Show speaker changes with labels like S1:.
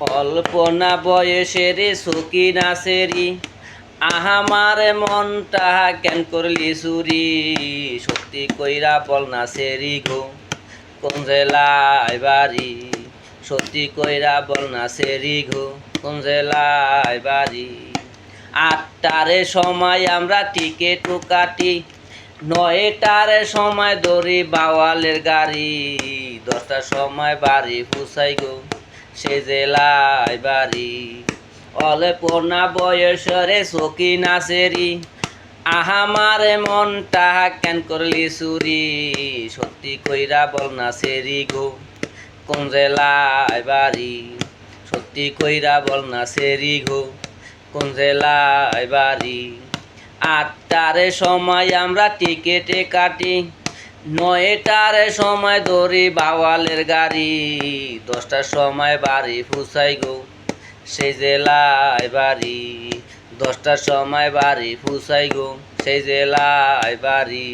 S1: অল্প না বয়সের সখী নাচেরি আহামার মনটা কেন করলি চুরি সত্যি কইরা বল নাচেরি গো কোন জেলায় বাড়ি সত্যি কইরা বল নাচেরি গো কোন জেলায় বাড়ি ৮টার সময় আমরা টিকেট কাটি ৯টার সময় দড়ি বাওয়ালের গাড়ি ১০টার সময় বাড়ি পুষাই গো সে জেলায় বাড়ি অল্প না বয়সরে সখী নাচেরি আহামার মনটা কেন করলি চুরি সত্যি কইরা বল নাচেরি গো কোন জেলায় বাড়ি সত্যি কইরা বল নাচেরি গো কোন জেলায় বাড়ি ৮টার সময় আমরা টিকেটে কাটি ৯টার সময় দড়ি বাওয়ালের গাড়ি ১০টার সময় বাড়ি ফুসাই গো সেই জেলায় বাড়ি ১০টার সময় বাড়ি ফুসাই গো সেই জেলায় বাড়ি।